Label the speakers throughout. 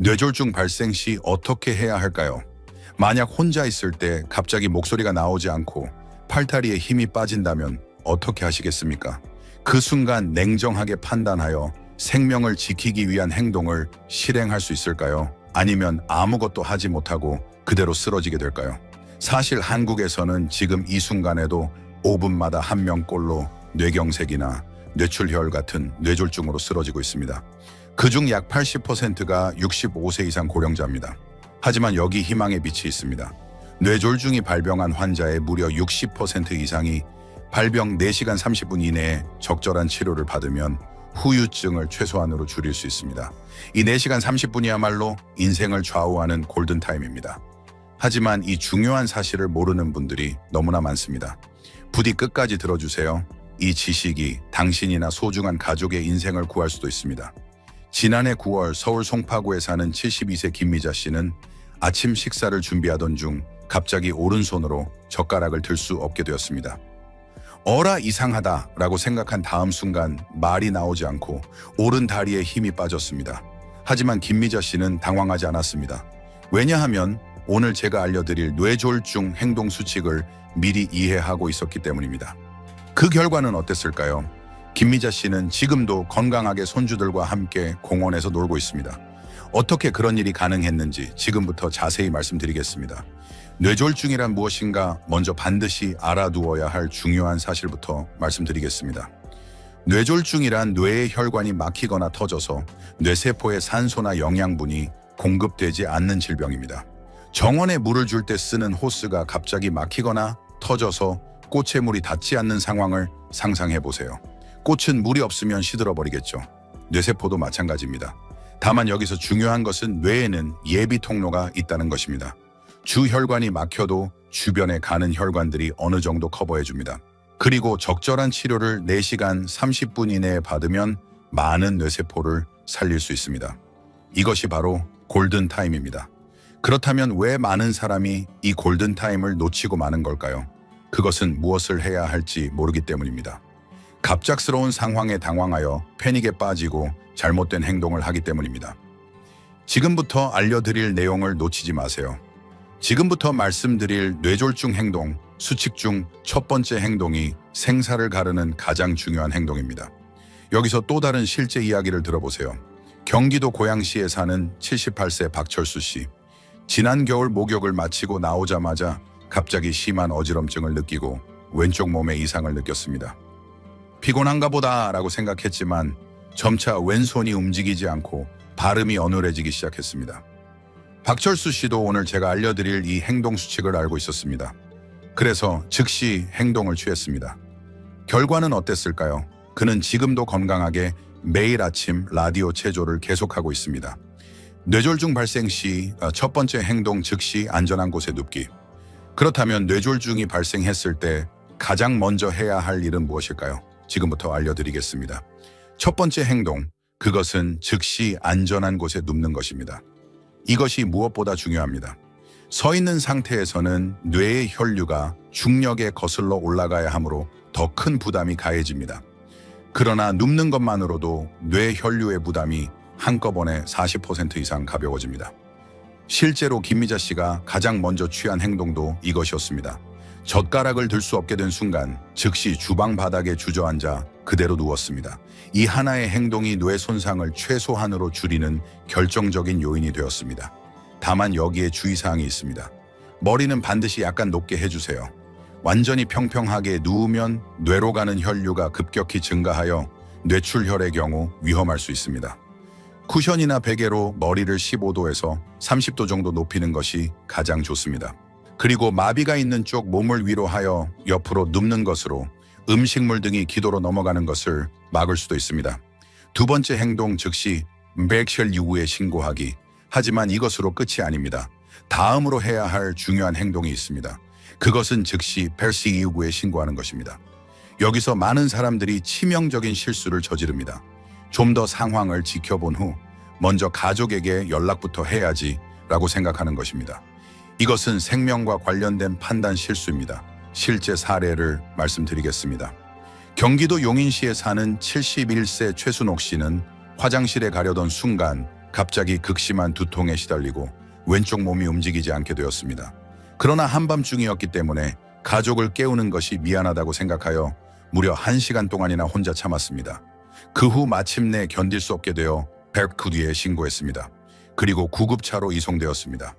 Speaker 1: 뇌졸중 발생 시 어떻게 해야 할까요? 만약 혼자 있을 때 갑자기 목소리가 나오지 않고 팔다리에 힘이 빠진다면 어떻게 하시겠습니까? 그 순간 냉정하게 판단하여 생명을 지키기 위한 행동을 실행할 수 있을까요? 아니면 아무것도 하지 못하고 그대로 쓰러지게 될까요? 사실 한국에서는 지금 이 순간에도 5분마다 한 명꼴로 뇌경색이나 뇌출혈 같은 뇌졸중으로 쓰러지고 있습니다. 그중 약 80%가 65세 이상 고령자입니다. 하지만 여기 희망의 빛이 있습니다. 뇌졸중이 발병한 환자의 무려 60% 이상이 발병 4시간 30분 이내에 적절한 치료를 받으면 후유증을 최소한으로 줄일 수 있습니다. 이 4시간 30분이야말로 인생을 좌우하는 골든타임입니다. 하지만 이 중요한 사실을 모르는 분들이 너무나 많습니다. 부디 끝까지 들어주세요. 이 지식이 당신이나 소중한 가족의 인생을 구할 수도 있습니다. 지난해 9월 서울 송파구에 사는 72세 김미자 씨는 아침 식사를 준비하던 중 갑자기 오른손으로 젓가락을 들 수 없게 되었습니다. 어라 이상하다라고 생각한 다음 순간 말이 나오지 않고 오른 다리에 힘이 빠졌습니다. 하지만 김미자 씨는 당황하지 않았습니다. 왜냐하면 오늘 제가 알려드릴 뇌졸중 행동 수칙을 미리 이해하고 있었기 때문입니다. 그 결과는 어땠을까요? 김미자 씨는 지금도 건강하게 손주들과 함께 공원에서 놀고 있습니다. 어떻게 그런 일이 가능했는지 지금부터 자세히 말씀드리겠습니다. 뇌졸중이란 무엇인가 먼저 반드시 알아두어야 할 중요한 사실부터 말씀드리겠습니다. 뇌졸중이란 뇌의 혈관이 막히거나 터져서 뇌세포에 산소나 영양분이 공급되지 않는 질병입니다. 정원에 물을 줄 때 쓰는 호스가 갑자기 막히거나 터져서 꽃에 물이 닿지 않는 상황을 상상해 보세요. 꽃은 물이 없으면 시들어버리겠죠. 뇌세포도 마찬가지입니다. 다만 여기서 중요한 것은 뇌에는 예비 통로가 있다는 것입니다. 주혈관이 막혀도 주변에 가는 혈관들이 어느 정도 커버해줍니다. 그리고 적절한 치료를 4시간 30분 이내에 받으면 많은 뇌세포를 살릴 수 있습니다. 이것이 바로 골든타임입니다. 그렇다면 왜 많은 사람이 이 골든타임을 놓치고 마는 걸까요? 그것은 무엇을 해야 할지 모르기 때문입니다. 갑작스러운 상황에 당황하여 패닉에 빠지고 잘못된 행동을 하기 때문입니다. 지금부터 알려드릴 내용을 놓치지 마세요. 지금부터 말씀드릴 뇌졸중 행동, 수칙 중 첫 번째 행동이 생사를 가르는 가장 중요한 행동입니다. 여기서 또 다른 실제 이야기를 들어보세요. 경기도 고양시에 사는 78세 박철수 씨. 지난 겨울 목욕을 마치고 나오자마자 갑자기 심한 어지럼증을 느끼고 왼쪽 몸에 이상을 느꼈습니다. 피곤한가 보다 라고 생각했지만 점차 왼손이 움직이지 않고 발음이 어눌해지기 시작했습니다. 박철수 씨도 오늘 제가 알려드릴 이 행동 수칙을 알고 있었습니다. 그래서 즉시 행동을 취했습니다. 결과는 어땠을까요? 그는 지금도 건강하게 매일 아침 라디오 체조를 계속하고 있습니다. 뇌졸중 발생 시 첫 번째 행동 즉시 안전한 곳에 눕기. 그렇다면 뇌졸중이 발생했을 때 가장 먼저 해야 할 일은 무엇일까요? 지금부터 알려드리겠습니다. 첫 번째 행동, 그것은 즉시 안전한 곳에 눕는 것입니다. 이것이 무엇보다 중요합니다. 서 있는 상태에서는 뇌의 혈류가 중력에 거슬러 올라가야 하므로 더 큰 부담이 가해집니다. 그러나 눕는 것만으로도 뇌 혈류의 부담이 한꺼번에 40% 이상 가벼워집니다. 실제로 김미자 씨가 가장 먼저 취한 행동도 이것이었습니다. 젓가락을 들 수 없게 된 순간 즉시 주방 바닥에 주저앉아 그대로 누웠습니다. 이 하나의 행동이 뇌 손상을 최소한으로 줄이는 결정적인 요인이 되었습니다. 다만 여기에 주의사항이 있습니다. 머리는 반드시 약간 높게 해주세요. 완전히 평평하게 누우면 뇌로 가는 혈류가 급격히 증가하여 뇌출혈의 경우 위험할 수 있습니다. 쿠션이나 베개로 머리를 15도에서 30도 정도 높이는 것이 가장 좋습니다. 그리고 마비가 있는 쪽 몸을 위로 하여 옆으로 눕는 것으로 음식물 등이 기도로 넘어가는 것을 막을 수도 있습니다. 두 번째 행동 즉시 백셜 이후에 신고하기. 하지만 이것으로 끝이 아닙니다. 다음으로 해야 할 중요한 행동이 있습니다. 그것은 즉시 펠시 이후에 신고하는 것입니다. 여기서 많은 사람들이 치명적인 실수를 저지릅니다. 좀 더 상황을 지켜본 후 먼저 가족에게 연락부터 해야지 라고 생각하는 것입니다. 이것은 생명과 관련된 판단 실수입니다. 실제 사례를 말씀드리겠습니다. 경기도 용인시에 사는 71세 최순옥 씨는 화장실에 가려던 순간 갑자기 극심한 두통에 시달리고 왼쪽 몸이 움직이지 않게 되었습니다. 그러나 한밤중이었기 때문에 가족을 깨우는 것이 미안하다고 생각하여 무려 1시간 동안이나 혼자 참았습니다. 그 후 마침내 견딜 수 없게 되어 백구디에 신고했습니다. 그리고 구급차로 이송되었습니다.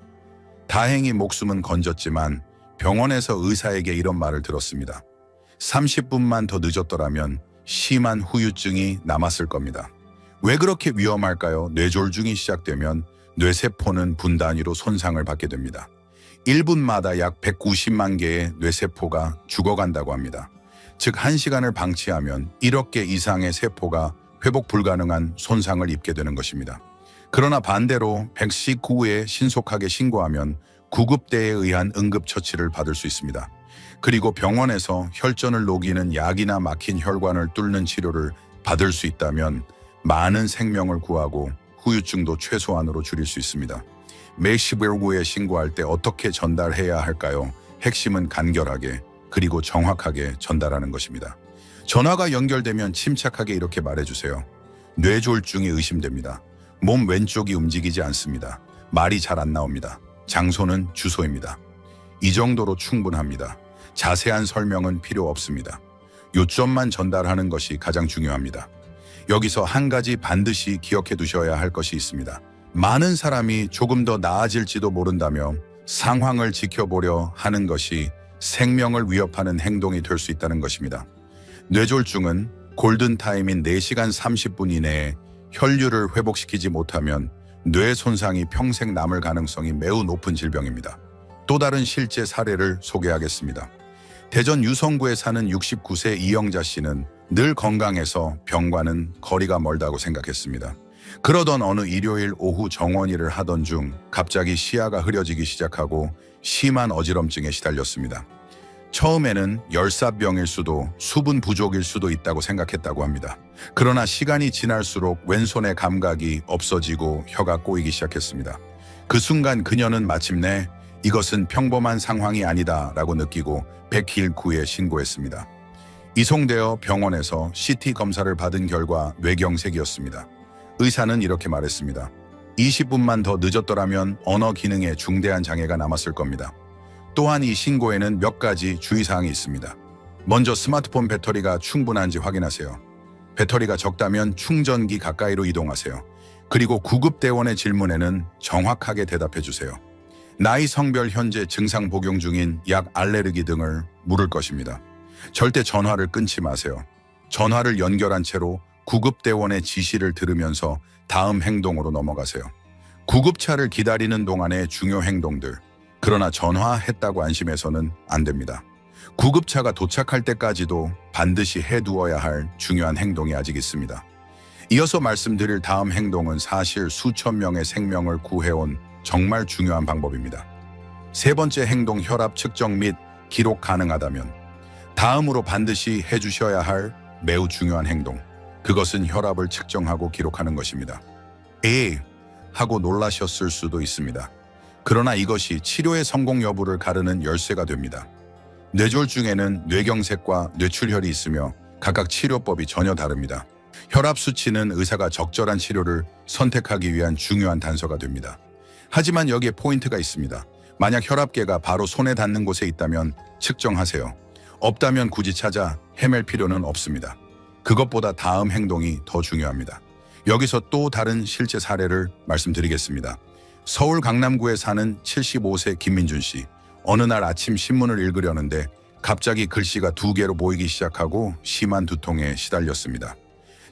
Speaker 1: 다행히 목숨은 건졌지만 병원에서 의사에게 이런 말을 들었습니다. 30분만 더 늦었더라면 심한 후유증이 남았을 겁니다. 왜 그렇게 위험할까요? 뇌졸중이 시작되면 뇌세포는 분 단위로 손상을 받게 됩니다. 1분마다 약 190만 개의 뇌세포가 죽어간다고 합니다. 즉 1시간을 방치하면 1억 개 이상의 세포가 회복 불가능한 손상을 입게 되는 것입니다. 그러나 반대로 119에 신속하게 신고하면 구급대에 의한 응급처치를 받을 수 있습니다. 그리고 병원에서 혈전을 녹이는 약이나 막힌 혈관을 뚫는 치료를 받을 수 있다면 많은 생명을 구하고 후유증도 최소한으로 줄일 수 있습니다. 119에 신고할 때 어떻게 전달해야 할까요? 핵심은 간결하게 그리고 정확하게 전달하는 것입니다. 전화가 연결되면 침착하게 이렇게 말해주세요. 뇌졸중이 의심됩니다. 몸 왼쪽이 움직이지 않습니다. 말이 잘 안 나옵니다. 장소는 주소입니다. 이 정도로 충분합니다. 자세한 설명은 필요 없습니다. 요점만 전달하는 것이 가장 중요합니다. 여기서 한 가지 반드시 기억해 두셔야 할 것이 있습니다. 많은 사람이 조금 더 나아질지도 모른다며 상황을 지켜보려 하는 것이 생명을 위협하는 행동이 될 수 있다는 것입니다. 뇌졸중은 골든타임인 4시간 30분 이내에 혈류를 회복시키지 못하면 뇌 손상이 평생 남을 가능성이 매우 높은 질병입니다. 또 다른 실제 사례를 소개하겠습니다. 대전 유성구에 사는 69세 이영자 씨는 늘 건강해서 병과는 거리가 멀다고 생각했습니다. 그러던 어느 일요일 오후 정원일을 하던 중 갑자기 시야가 흐려지기 시작하고 심한 어지럼증에 시달렸습니다. 처음에는 열사병일 수도 수분 부족일 수도 있다고 생각했다고 합니다. 그러나 시간이 지날수록 왼손의 감각이 없어지고 혀가 꼬이기 시작했습니다. 그 순간 그녀는 마침내 이것은 평범한 상황이 아니다라고 느끼고 119에 신고했습니다. 이송되어 병원에서 CT 검사를 받은 결과 뇌경색이었습니다. 의사는 이렇게 말했습니다. 20분만 더 늦었더라면 언어 기능에 중대한 장애가 남았을 겁니다. 또한 이 신고에는 몇 가지 주의사항이 있습니다. 먼저 스마트폰 배터리가 충분한지 확인하세요. 배터리가 적다면 충전기 가까이로 이동하세요. 그리고 구급대원의 질문에는 정확하게 대답해 주세요. 나이, 성별, 현재 증상 복용 중인 약, 알레르기 등을 물을 것입니다. 절대 전화를 끊지 마세요. 전화를 연결한 채로 구급대원의 지시를 들으면서 다음 행동으로 넘어가세요. 구급차를 기다리는 동안의 중요 행동들. 그러나 전화했다고 안심해서는 안 됩니다. 구급차가 도착할 때까지도 반드시 해두어야 할 중요한 행동이 아직 있습니다. 이어서 말씀드릴 다음 행동은 사실 수천 명의 생명을 구해온 정말 중요한 방법입니다. 세 번째 행동, 혈압 측정 및 기록 가능하다면. 다음으로 반드시 해주셔야 할 매우 중요한 행동. 그것은 혈압을 측정하고 기록하는 것입니다. 하고 놀라셨을 수도 있습니다. 그러나 이것이 치료의 성공 여부를 가르는 열쇠가 됩니다. 뇌졸중에는 뇌경색과 뇌출혈이 있으며 각각 치료법이 전혀 다릅니다. 혈압 수치는 의사가 적절한 치료를 선택하기 위한 중요한 단서가 됩니다. 하지만 여기에 포인트가 있습니다. 만약 혈압계가 바로 손에 닿는 곳에 있다면 측정하세요. 없다면 굳이 찾아 헤맬 필요는 없습니다. 그것보다 다음 행동이 더 중요합니다. 여기서 또 다른 실제 사례를 말씀드리겠습니다. 서울 강남구에 사는 75세 김민준 씨. 어느 날 아침 신문을 읽으려는데 갑자기 글씨가 2개로 보이기 시작하고 심한 두통에 시달렸습니다.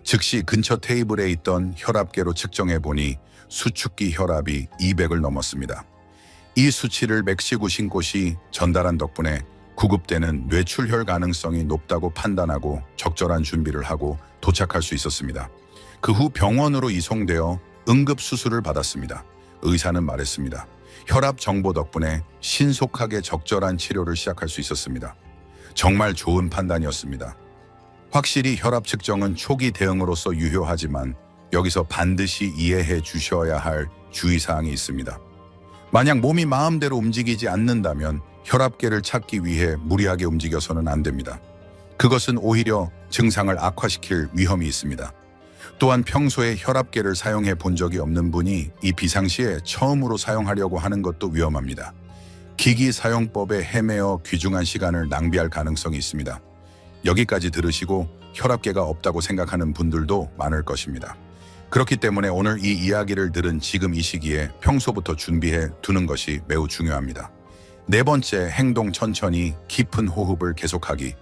Speaker 1: 즉시 근처 테이블에 있던 혈압계로 측정해 보니 수축기 혈압이 200을 넘었습니다. 이 수치를 멕시코 신고시 전달한 덕분에 구급대는 뇌출혈 가능성이 높다고 판단하고 적절한 준비를 하고 도착할 수 있었습니다. 그 후 병원으로 이송되어 응급수술을 받았습니다. 의사는 말했습니다. 혈압 정보 덕분에 신속하게 적절한 치료를 시작할 수 있었습니다. 정말 좋은 판단이었습니다. 확실히 혈압 측정은 초기 대응으로서 유효하지만 여기서 반드시 이해해 주셔야 할 주의사항이 있습니다. 만약 몸이 마음대로 움직이지 않는다면 혈압계를 찾기 위해 무리하게 움직여서는 안 됩니다. 그것은 오히려 증상을 악화시킬 위험이 있습니다. 또한 평소에 혈압계를 사용해 본 적이 없는 분이 이 비상시에 처음으로 사용하려고 하는 것도 위험합니다. 기기 사용법에 헤매어 귀중한 시간을 낭비할 가능성이 있습니다. 여기까지 들으시고 혈압계가 없다고 생각하는 분들도 많을 것입니다. 그렇기 때문에 오늘 이 이야기를 들은 지금 이 시기에 평소부터 준비해 두는 것이 매우 중요합니다. 네 번째, 행동 천천히 깊은 호흡을 계속하기.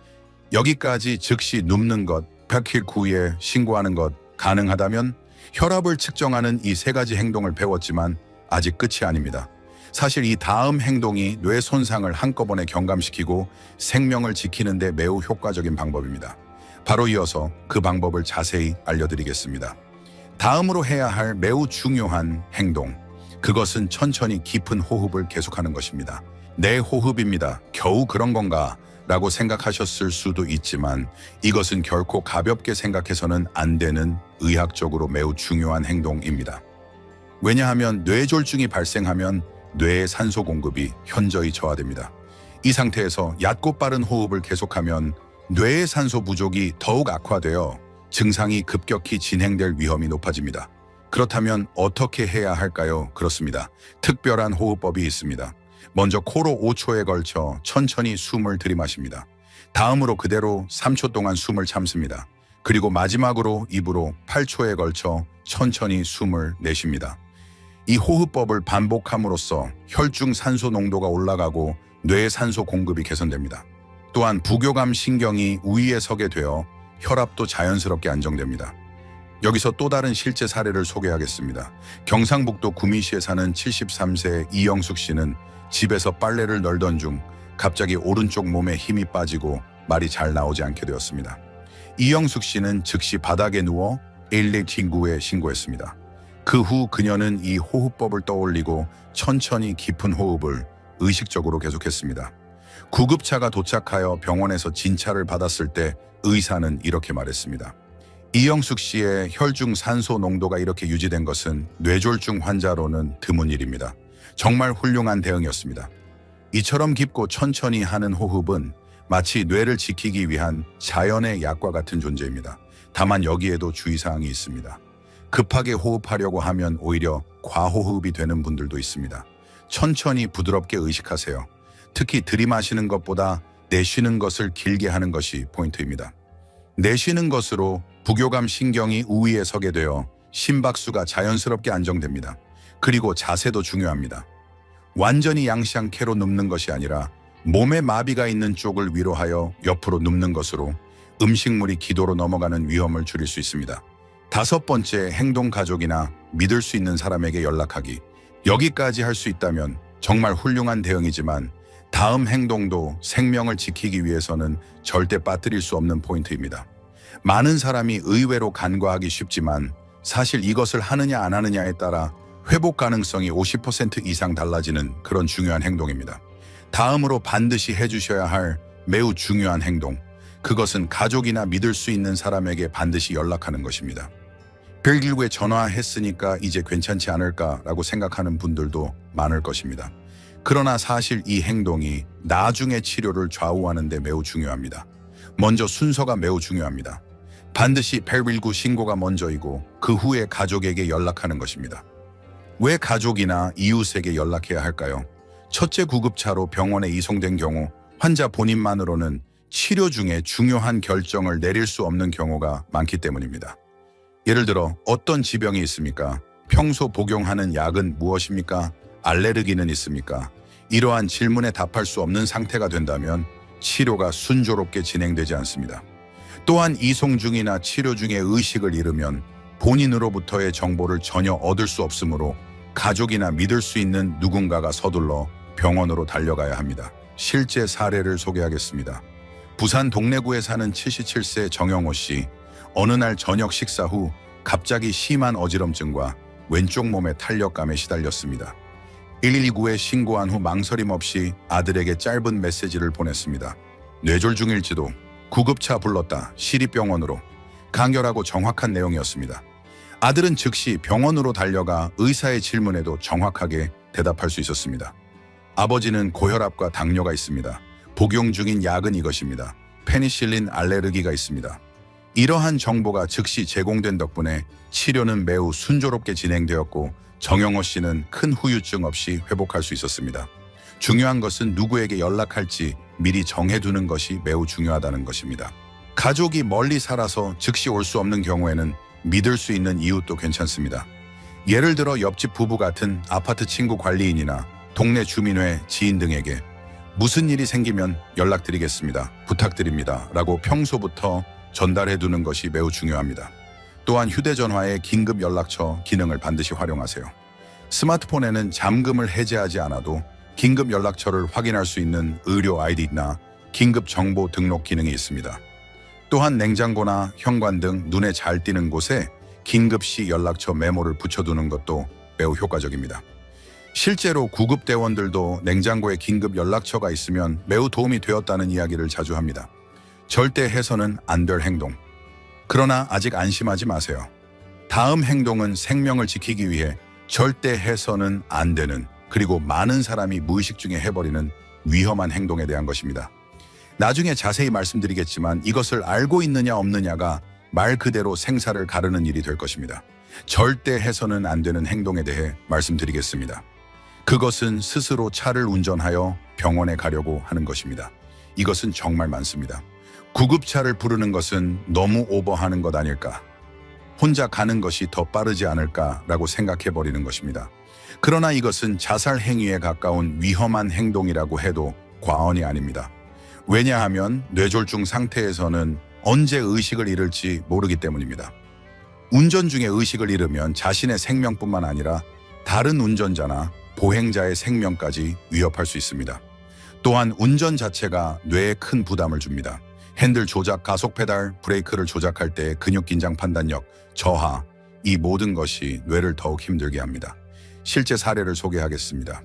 Speaker 1: 여기까지 즉시 눕는 것, 100킬 후에 신고하는 것, 가능하다면 혈압을 측정하는 이 세 가지 행동을 배웠지만 아직 끝이 아닙니다. 사실 이 다음 행동이 뇌 손상을 한꺼번에 경감시키고 생명을 지키는 데 매우 효과적인 방법입니다. 바로 이어서 그 방법을 자세히 알려드리겠습니다. 다음으로 해야 할 매우 중요한 행동, 그것은 천천히 깊은 호흡을 계속하는 것입니다. 내 호흡입니다. 겨우 그런 건가? 라고 생각하셨을 수도 있지만 이것은 결코 가볍게 생각해서는 안 되는 의학적으로 매우 중요한 행동입니다. 왜냐하면 뇌졸중이 발생하면 뇌의 산소 공급이 현저히 저하됩니다. 이 상태에서 얕고 빠른 호흡을 계속하면 뇌의 산소 부족이 더욱 악화되어 증상이 급격히 진행될 위험이 높아집니다. 그렇다면 어떻게 해야 할까요? 그렇습니다. 특별한 호흡법이 있습니다. 먼저 코로 5초에 걸쳐 천천히 숨을 들이마십니다. 다음으로 그대로 3초 동안 숨을 참습니다. 그리고 마지막으로 입으로 8초에 걸쳐 천천히 숨을 내쉽니다. 이 호흡법을 반복함으로써 혈중 산소 농도가 올라가고 뇌의 산소 공급이 개선됩니다. 또한 부교감 신경이 우위에 서게 되어 혈압도 자연스럽게 안정됩니다. 여기서 또 다른 실제 사례를 소개하겠습니다. 경상북도 구미시에 사는 73세 이영숙 씨는 집에서 빨래를 널던 중 갑자기 오른쪽 몸에 힘이 빠지고 말이 잘 나오지 않게 되었습니다. 이영숙 씨는 즉시 바닥에 누워 119에 신고했습니다. 그 후 그녀는 이 호흡법을 떠올리고 천천히 깊은 호흡을 의식적으로 계속했습니다. 구급차가 도착하여 병원에서 진찰을 받았을 때 의사는 이렇게 말했습니다. 이영숙 씨의 혈중 산소 농도가 이렇게 유지된 것은 뇌졸중 환자로는 드문 일입니다. 정말 훌륭한 대응이었습니다. 이처럼 깊고 천천히 하는 호흡은 마치 뇌를 지키기 위한 자연의 약과 같은 존재입니다. 다만 여기에도 주의사항이 있습니다. 급하게 호흡하려고 하면 오히려 과호흡이 되는 분들도 있습니다. 천천히 부드럽게 의식하세요. 특히 들이마시는 것보다 내쉬는 것을 길게 하는 것이 포인트입니다. 내쉬는 것으로 부교감 신경이 우위에 서게 되어 심박수가 자연스럽게 안정됩니다. 그리고 자세도 중요합니다. 완전히 양시향캐로 눕는 것이 아니라 몸에 마비가 있는 쪽을 위로하여 옆으로 눕는 것으로 음식물이 기도로 넘어가는 위험을 줄일 수 있습니다. 다섯 번째, 행동 가족이나 믿을 수 있는 사람에게 연락하기. 여기까지 할 수 있다면 정말 훌륭한 대응이지만 다음 행동도 생명을 지키기 위해서는 절대 빠뜨릴 수 없는 포인트입니다. 많은 사람이 의외로 간과하기 쉽지만 사실 이것을 하느냐 안 하느냐에 따라 회복 가능성이 50% 이상 달라지는 그런 중요한 행동입니다. 다음으로 반드시 해주셔야 할 매우 중요한 행동, 그것은 가족이나 믿을 수 있는 사람에게 반드시 연락하는 것입니다. 119에 전화했으니까 이제 괜찮지 않을까라고 생각하는 분들도 많을 것입니다. 그러나 사실 이 행동이 나중의 치료를 좌우하는 데 매우 중요합니다. 먼저 순서가 매우 중요합니다. 반드시 119 신고가 먼저이고 그 후에 가족에게 연락하는 것입니다. 왜 가족이나 이웃에게 연락해야 할까요? 첫째, 구급차로 병원에 이송된 경우 환자 본인만으로는 치료 중에 중요한 결정을 내릴 수 없는 경우가 많기 때문입니다. 예를 들어 어떤 지병이 있습니까? 평소 복용하는 약은 무엇입니까? 알레르기는 있습니까? 이러한 질문에 답할 수 없는 상태가 된다면 치료가 순조롭게 진행되지 않습니다. 또한 이송 중이나 치료 중에 의식을 잃으면 본인으로부터의 정보를 전혀 얻을 수 없으므로 가족이나 믿을 수 있는 누군가가 서둘러 병원으로 달려가야 합니다. 실제 사례를 소개하겠습니다. 부산 동래구에 사는 77세 정영호 씨, 어느 날 저녁 식사 후 갑자기 심한 어지럼증과 왼쪽 몸에 탄력감에 시달렸습니다. 119에 신고한 후 망설임 없이 아들에게 짧은 메시지를 보냈습니다. 뇌졸중일지도, 구급차 불렀다, 시립병원으로. 간결하고 정확한 내용이었습니다. 아들은 즉시 병원으로 달려가 의사의 질문에도 정확하게 대답할 수 있었습니다. 아버지는 고혈압과 당뇨가 있습니다. 복용 중인 약은 이것입니다. 페니실린 알레르기가 있습니다. 이러한 정보가 즉시 제공된 덕분에 치료는 매우 순조롭게 진행되었고 정영호 씨는 큰 후유증 없이 회복할 수 있었습니다. 중요한 것은 누구에게 연락할지 미리 정해두는 것이 매우 중요하다는 것입니다. 가족이 멀리 살아서 즉시 올 수 없는 경우에는 믿을 수 있는 이웃도 괜찮습니다. 예를 들어 옆집 부부 같은 아파트 친구 관리인이나 동네 주민회 지인 등에게 무슨 일이 생기면 연락드리겠습니다. 부탁드립니다. 라고 평소부터 전달해 두는 것이 매우 중요합니다. 또한 휴대전화의 긴급 연락처 기능을 반드시 활용하세요. 스마트폰에는 잠금을 해제하지 않아도 긴급 연락처를 확인할 수 있는 의료 아이디나 긴급 정보 등록 기능이 있습니다. 또한 냉장고나 현관 등 눈에 잘 띄는 곳에 긴급시 연락처 메모를 붙여두는 것도 매우 효과적입니다. 실제로 구급대원들도 냉장고에 긴급 연락처가 있으면 매우 도움이 되었다는 이야기를 자주 합니다. 절대 해서는 안 될 행동. 그러나 아직 안심하지 마세요. 다음 행동은 생명을 지키기 위해 절대 해서는 안 되는, 그리고 많은 사람이 무의식 중에 해버리는 위험한 행동에 대한 것입니다. 나중에 자세히 말씀드리겠지만 이것을 알고 있느냐 없느냐가 말 그대로 생사를 가르는 일이 될 것입니다. 절대 해서는 안 되는 행동에 대해 말씀드리겠습니다. 그것은 스스로 차를 운전하여 병원에 가려고 하는 것입니다. 이것은 정말 많습니다. 구급차를 부르는 것은 너무 오버하는 것 아닐까? 혼자 가는 것이 더 빠르지 않을까라고 생각해버리는 것입니다. 그러나 이것은 자살 행위에 가까운 위험한 행동이라고 해도 과언이 아닙니다. 왜냐하면 뇌졸중 상태에서는 언제 의식을 잃을지 모르기 때문입니다. 운전 중에 의식을 잃으면 자신의 생명뿐만 아니라 다른 운전자나 보행자의 생명까지 위협할 수 있습니다. 또한 운전 자체가 뇌에 큰 부담을 줍니다. 핸들 조작, 가속 페달, 브레이크를 조작할 때의 근육 긴장 판단력, 저하, 이 모든 것이 뇌를 더욱 힘들게 합니다. 실제 사례를 소개하겠습니다.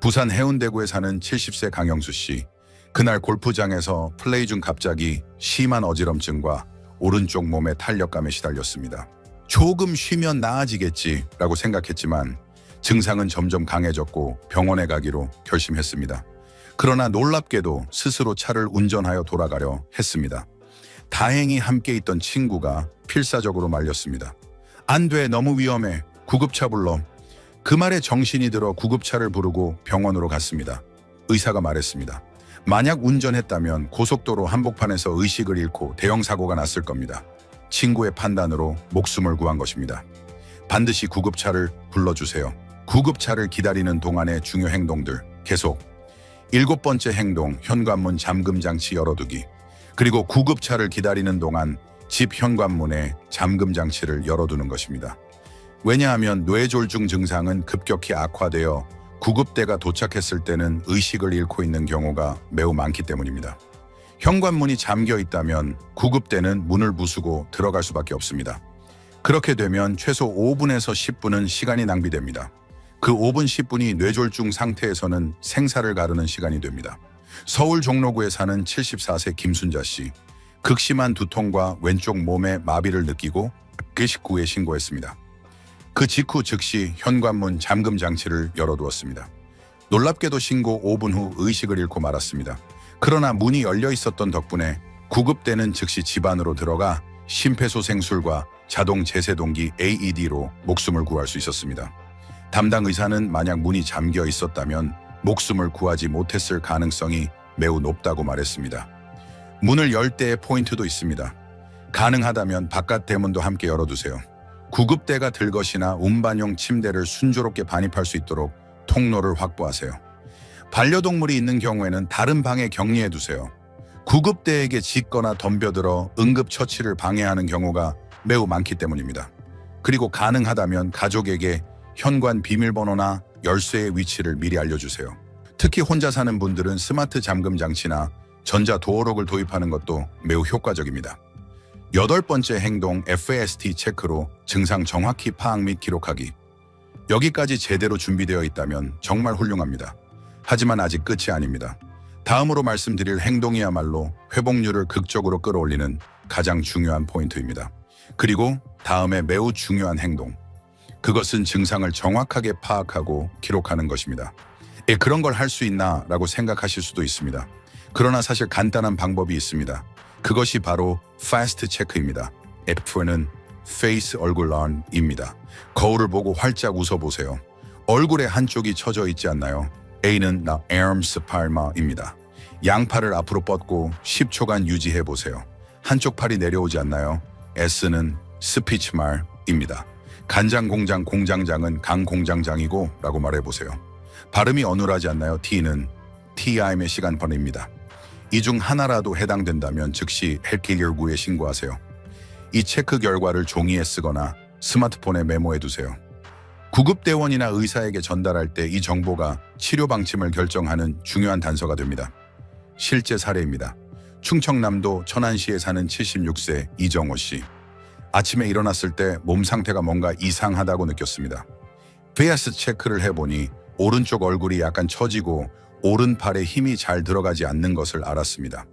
Speaker 1: 부산 해운대구에 사는 70세 강영수 씨. 그날 골프장에서 플레이 중 갑자기 심한 어지럼증과 오른쪽 몸에 탄력감에 시달렸습니다. 조금 쉬면 나아지겠지라고 생각했지만 증상은 점점 강해졌고 병원에 가기로 결심했습니다. 그러나 놀랍게도 스스로 차를 운전하여 돌아가려 했습니다. 다행히 함께 있던 친구가 필사적으로 말렸습니다. 안 돼, 너무 위험해. 구급차 불러. 그 말에 정신이 들어 구급차를 부르고 병원으로 갔습니다. 의사가 말했습니다. 만약 운전했다면 고속도로 한복판에서 의식을 잃고 대형 사고가 났을 겁니다. 친구의 판단으로 목숨을 구한 것입니다. 반드시 구급차를 불러주세요. 구급차를 기다리는 동안의 중요 행동들 계속. 7번째 행동, 현관문 잠금 장치 열어두기. 그리고 구급차를 기다리는 동안 집 현관문에 잠금 장치를 열어두는 것입니다. 왜냐하면 뇌졸중 증상은 급격히 악화되어 구급대가 도착했을 때는 의식을 잃고 있는 경우가 매우 많기 때문입니다. 현관문이 잠겨 있다면 구급대는 문을 부수고 들어갈 수밖에 없습니다. 그렇게 되면 최소 5분에서 10분은 시간이 낭비됩니다. 그 5분 10분이 뇌졸중 상태에서는 생사를 가르는 시간이 됩니다. 서울 종로구에 사는 74세 김순자 씨. 극심한 두통과 왼쪽 몸에 마비를 느끼고 119에 신고했습니다. 그 직후 즉시 현관문 잠금 장치를 열어두었습니다. 놀랍게도 신고 5분 후 의식을 잃고 말았습니다. 그러나 문이 열려 있었던 덕분에 구급대는 즉시 집 안으로 들어가 심폐소생술과 자동 제세동기 AED로 목숨을 구할 수 있었습니다. 담당 의사는 만약 문이 잠겨 있었다면 목숨을 구하지 못했을 가능성이 매우 높다고 말했습니다. 문을 열 때의 포인트도 있습니다. 가능하다면 바깥 대문도 함께 열어두세요. 구급대가 들 것이나 운반용 침대를 순조롭게 반입할 수 있도록 통로를 확보하세요. 반려동물이 있는 경우에는 다른 방에 격리해 두세요. 구급대에게 짖거나 덤벼들어 응급처치를 방해하는 경우가 매우 많기 때문입니다. 그리고 가능하다면 가족에게 현관 비밀번호나 열쇠의 위치를 미리 알려주세요. 특히 혼자 사는 분들은 스마트 잠금 장치나 전자 도어록을 도입하는 것도 매우 효과적입니다. 8번째 행동 FAST 체크로 증상 정확히 파악 및 기록하기. 여기까지 제대로 준비되어 있다면 정말 훌륭합니다. 하지만 아직 끝이 아닙니다. 다음으로 말씀드릴 행동이야말로 회복률을 극적으로 끌어올리는 가장 중요한 포인트입니다. 그리고 다음에 매우 중요한 행동. 그것은 증상을 정확하게 파악하고 기록하는 것입니다. 그런 걸 할 수 있나 라고 생각하실 수도 있습니다. 그러나 사실 간단한 방법이 있습니다. 그것이 바로 FAST 체크입니다. F는 face 얼굴론입니다. 거울을 보고 활짝 웃어보세요. 얼굴의 한쪽이 처져 있지 않나요? A는 나 arms palma입니다. 양팔을 앞으로 뻗고 10초간 유지해보세요. 한쪽 팔이 내려오지 않나요? S는 speech 말입니다. 간장 공장 공장장은 강 공장장이고 라고 말해보세요. 발음이 어눌하지 않나요? T는 TIM의 시간번호입니다. 이 중 하나라도 해당된다면 즉시 헬기열구에 신고하세요. 이 체크 결과를 종이에 쓰거나 스마트폰에 메모해두세요. 구급대원이나 의사에게 전달할 때 이 정보가 치료 방침을 결정하는 중요한 단서가 됩니다. 실제 사례입니다. 충청남도 천안시에 사는 76세 이정호 씨. 아침에 일어났을 때 몸 상태가 뭔가 이상하다고 느꼈습니다. VS 체크를 해보니 오른쪽 얼굴이 약간 처지고 오른팔에 힘이 잘 들어가지 않는 것을 알았습니다.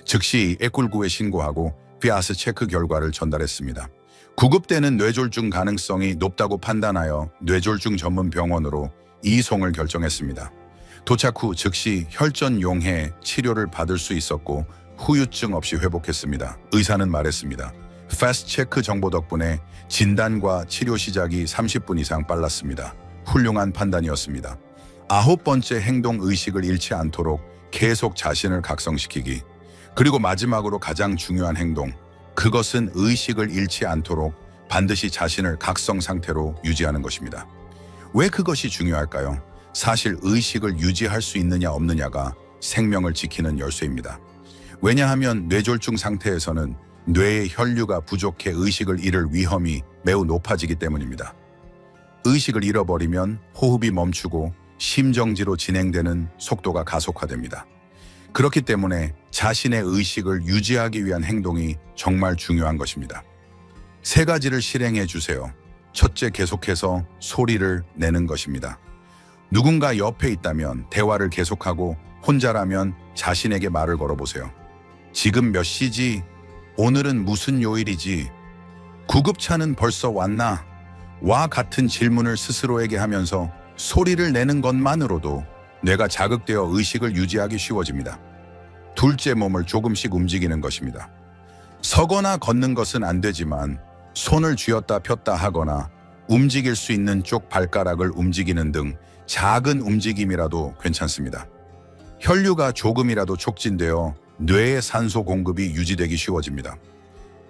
Speaker 1: 즉시 119에 신고하고 VS 체크 결과를 전달했습니다. 구급대는 뇌졸중 가능성이 높다고 판단하여 뇌졸중 전문 병원으로 이송을 결정했습니다. 도착 후 즉시 혈전 용해 치료를 받을 수 있었고 후유증 없이 회복했습니다. 의사는 말했습니다. 패스트 체크 정보 덕분에 진단과 치료 시작이 30분 이상 빨랐습니다. 훌륭한 판단이었습니다. 9번째 행동 의식을 잃지 않도록 계속 자신을 각성시키기. 그리고 마지막으로 가장 중요한 행동. 그것은 의식을 잃지 않도록 반드시 자신을 각성 상태로 유지하는 것입니다. 왜 그것이 중요할까요? 사실 의식을 유지할 수 있느냐 없느냐가 생명을 지키는 열쇠입니다. 왜냐하면 뇌졸중 상태에서는 뇌의 혈류가 부족해 의식을 잃을 위험이 매우 높아지기 때문입니다. 의식을 잃어버리면 호흡이 멈추고 심정지로 진행되는 속도가 가속화됩니다. 그렇기 때문에 자신의 의식을 유지하기 위한 행동이 정말 중요한 것입니다. 3가지를 실행해 주세요. 첫째, 계속해서 소리를 내는 것입니다. 누군가 옆에 있다면 대화를 계속하고 혼자라면 자신에게 말을 걸어보세요. 지금 몇 시지? 오늘은 무슨 요일이지? 구급차는 벌써 왔나? 와 같은 질문을 스스로에게 하면서 소리를 내는 것만으로도 뇌가 자극되어 의식을 유지하기 쉬워집니다. 둘째, 몸을 조금씩 움직이는 것입니다. 서거나 걷는 것은 안 되지만 손을 쥐었다 폈다 하거나 움직일 수 있는 쪽 발가락을 움직이는 등 작은 움직임이라도 괜찮습니다. 혈류가 조금이라도 촉진되어 뇌의 산소 공급이 유지되기 쉬워집니다.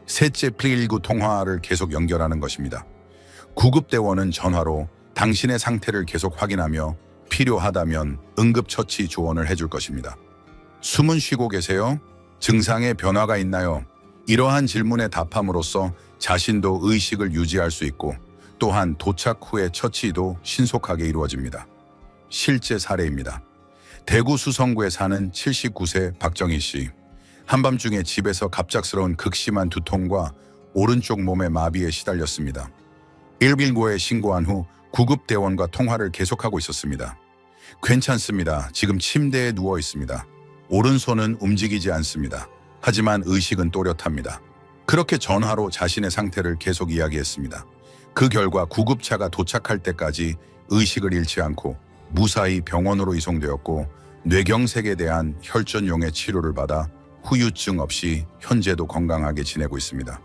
Speaker 1: 셋째, 119 통화를 계속 연결하는 것입니다. 구급대원은 전화로 당신의 상태를 계속 확인하며 필요하다면 응급처치 조언을 해줄 것입니다. 숨은 쉬고 계세요? 증상에 변화가 있나요? 이러한 질문에 답함으로써 자신도 의식을 유지할 수 있고 또한 도착 후의 처치도 신속하게 이루어집니다. 실제 사례입니다. 대구 수성구에 사는 79세 박정희 씨. 한밤중에 집에서 갑작스러운 극심한 두통과 오른쪽 몸의 마비에 시달렸습니다. 119에 신고한 후 구급대원과 통화를 계속하고 있었습니다. 괜찮습니다. 지금 침대에 누워 있습니다. 오른손은 움직이지 않습니다. 하지만 의식은 또렷합니다. 그렇게 전화로 자신의 상태를 계속 이야기했습니다. 그 결과 구급차가 도착할 때까지 의식을 잃지 않고 무사히 병원으로 이송되었고 뇌경색에 대한 혈전용의 치료를 받아 후유증 없이 현재도 건강하게 지내고 있습니다.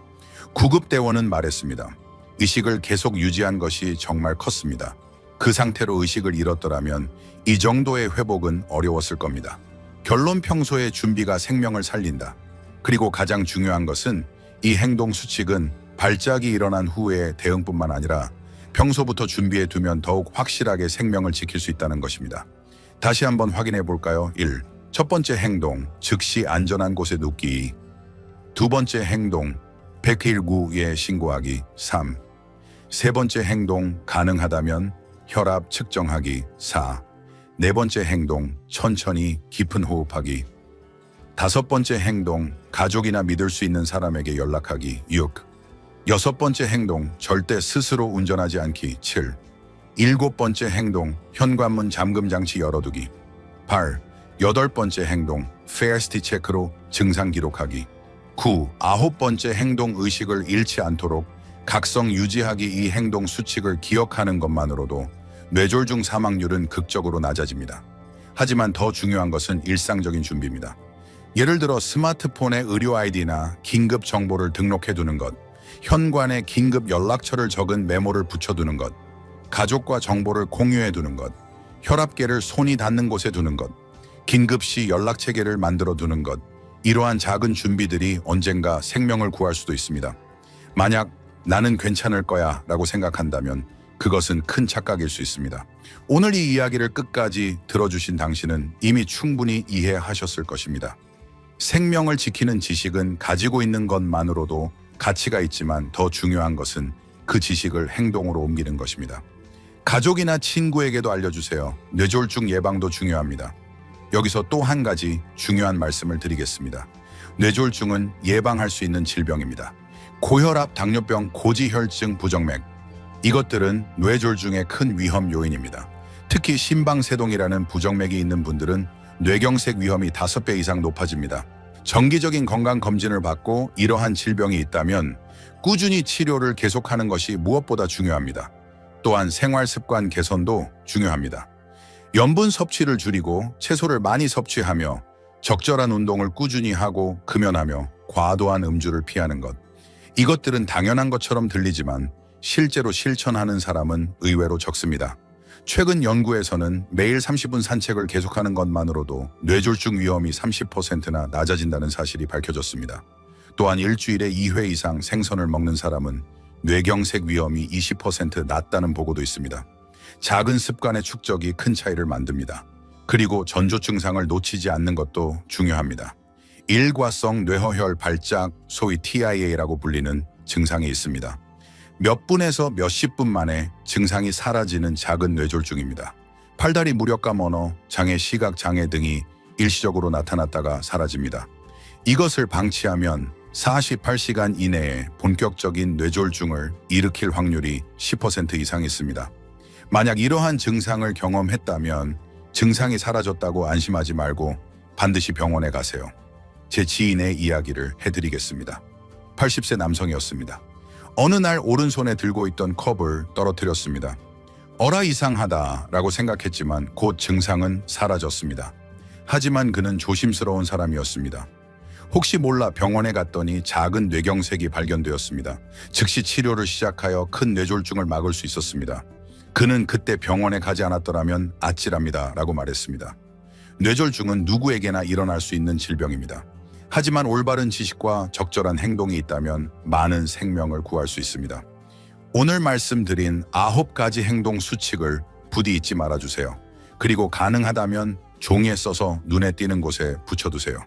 Speaker 1: 구급대원은 말했습니다. 의식을 계속 유지한 것이 정말 컸습니다. 그 상태로 의식을 잃었더라면 이 정도의 회복은 어려웠을 겁니다. 결론, 평소의 준비가 생명을 살린다. 그리고 가장 중요한 것은 이 행동 수칙은 발작이 일어난 후의 대응뿐만 아니라 평소부터 준비해 두면 더욱 확실하게 생명을 지킬 수 있다는 것입니다. 다시 한번 확인해 볼까요? 1. 첫 번째 행동, 즉시 안전한 곳에 눕기. 두 번째 행동, 119에 신고하기. 3. 세 번째 행동, 가능하다면 혈압 측정하기. 4. 네 번째 행동, 천천히 깊은 호흡하기. 다섯 번째 행동, 가족이나 믿을 수 있는 사람에게 연락하기. 6. 여섯 번째 행동, 절대 스스로 운전하지 않기. 7. 일곱 번째 행동, 현관문 잠금 장치 열어두기. 8. 여덟 번째 행동, 페어스티 체크로 증상 기록하기. 9. 아홉 번째 행동, 의식을 잃지 않도록 각성 유지하기. 이 행동 수칙을 기억하는 것만으로도 뇌졸중 사망률은 극적으로 낮아집니다. 하지만 더 중요한 것은 일상적인 준비입니다. 예를 들어 스마트폰에 의료 아이디나 긴급 정보를 등록해 두는 것, 현관에 긴급 연락처를 적은 메모를 붙여두는 것, 가족과 정보를 공유해두는 것, 혈압계를 손이 닿는 곳에 두는 것, 긴급시 연락체계를 만들어 두는 것, 이러한 작은 준비들이 언젠가 생명을 구할 수도 있습니다. 만약 나는 괜찮을 거야 라고 생각한다면 그것은 큰 착각일 수 있습니다. 오늘 이 이야기를 끝까지 들어주신 당신은 이미 충분히 이해하셨을 것입니다. 생명을 지키는 지식은 가지고 있는 것만으로도 가치가 있지만 더 중요한 것은 그 지식을 행동으로 옮기는 것입니다. 가족이나 친구에게도 알려주세요. 뇌졸중 예방도 중요합니다. 여기서 또 한 가지 중요한 말씀을 드리겠습니다. 뇌졸중은 예방할 수 있는 질병입니다. 고혈압, 당뇨병, 고지혈증, 부정맥, 이것들은 뇌졸중의 큰 위험 요인입니다. 특히 심방세동이라는 부정맥이 있는 분들은 뇌경색 위험이 5배 이상 높아집니다. 정기적인 건강검진을 받고 이러한 질병이 있다면 꾸준히 치료를 계속하는 것이 무엇보다 중요합니다. 또한 생활습관 개선도 중요합니다. 염분 섭취를 줄이고 채소를 많이 섭취하며 적절한 운동을 꾸준히 하고 금연하며 과도한 음주를 피하는 것. 이것들은 당연한 것처럼 들리지만 실제로 실천하는 사람은 의외로 적습니다. 최근 연구에서는 매일 30분 산책을 계속하는 것만으로도 뇌졸중 위험이 30%나 낮아진다는 사실이 밝혀졌습니다. 또한 일주일에 2회 이상 생선을 먹는 사람은 뇌경색 위험이 20% 낮다는 보고도 있습니다. 작은 습관의 축적이 큰 차이를 만듭니다. 그리고 전조 증상을 놓치지 않는 것도 중요합니다. 일과성 뇌허혈 발작, 소위 TIA라고 불리는 증상이 있습니다. 몇 분에서 몇십 분 만에 증상이 사라지는 작은 뇌졸중입니다. 팔다리 무력감 언어, 장애, 시각 장애 등이 일시적으로 나타났다가 사라집니다. 이것을 방치하면 48시간 이내에 본격적인 뇌졸중을 일으킬 확률이 10% 이상 있습니다. 만약 이러한 증상을 경험했다면 증상이 사라졌다고 안심하지 말고 반드시 병원에 가세요. 제 지인의 이야기를 해드리겠습니다. 80세 남성이었습니다. 어느 날 오른손에 들고 있던 컵을 떨어뜨렸습니다. 어라 이상하다라고 생각했지만 곧 증상은 사라졌습니다. 하지만 그는 조심스러운 사람이었습니다. 혹시 몰라 병원에 갔더니 작은 뇌경색이 발견되었습니다. 즉시 치료를 시작하여 큰 뇌졸중을 막을 수 있었습니다. 그는 그때 병원에 가지 않았더라면 아찔합니다 라고 말했습니다. 뇌졸중은 누구에게나 일어날 수 있는 질병입니다. 하지만 올바른 지식과 적절한 행동이 있다면 많은 생명을 구할 수 있습니다. 오늘 말씀드린 9가지 행동 수칙을 부디 잊지 말아주세요. 그리고 가능하다면 종이에 써서 눈에 띄는 곳에 붙여두세요.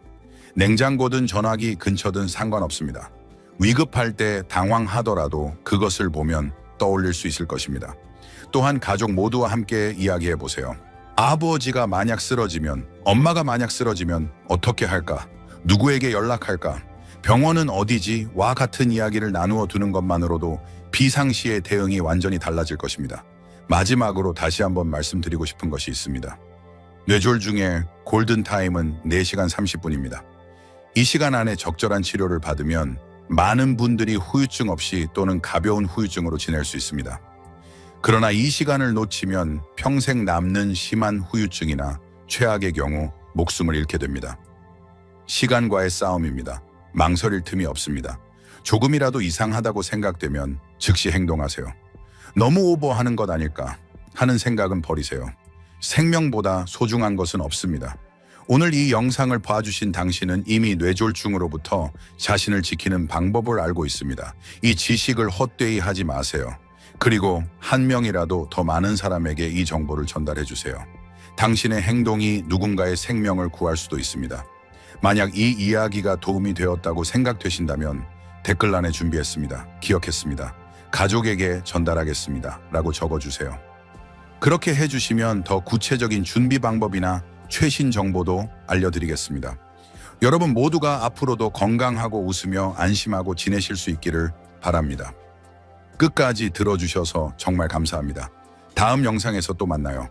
Speaker 1: 냉장고든 전화기 근처든 상관없습니다. 위급할 때 당황하더라도 그것을 보면 떠올릴 수 있을 것입니다. 또한 가족 모두와 함께 이야기해보세요. 아버지가 만약 쓰러지면, 엄마가 만약 쓰러지면 어떻게 할까? 누구에게 연락할까? 병원은 어디지? 와 같은 이야기를 나누어 두는 것만으로도 비상시의 대응이 완전히 달라질 것입니다. 마지막으로 다시 한번 말씀드리고 싶은 것이 있습니다. 뇌졸중의 골든타임은 4시간 30분입니다. 이 시간 안에 적절한 치료를 받으면 많은 분들이 후유증 없이 또는 가벼운 후유증으로 지낼 수 있습니다. 그러나 이 시간을 놓치면 평생 남는 심한 후유증이나 최악의 경우 목숨을 잃게 됩니다. 시간과의 싸움입니다. 망설일 틈이 없습니다. 조금이라도 이상하다고 생각되면 즉시 행동하세요. 너무 오버하는 것 아닐까 하는 생각은 버리세요. 생명보다 소중한 것은 없습니다. 오늘 이 영상을 봐주신 당신은 이미 뇌졸중으로부터 자신을 지키는 방법을 알고 있습니다. 이 지식을 헛되이 하지 마세요. 그리고 한 명이라도 더 많은 사람에게 이 정보를 전달해 주세요. 당신의 행동이 누군가의 생명을 구할 수도 있습니다. 만약 이 이야기가 도움이 되었다고 생각되신다면 댓글란에 준비했습니다. 기억했습니다. 가족에게 전달하겠습니다. 라고 적어주세요. 그렇게 해주시면 더 구체적인 준비 방법이나 최신 정보도 알려드리겠습니다. 여러분 모두가 앞으로도 건강하고 웃으며 안심하고 지내실 수 있기를 바랍니다. 끝까지 들어주셔서 정말 감사합니다. 다음 영상에서 또 만나요.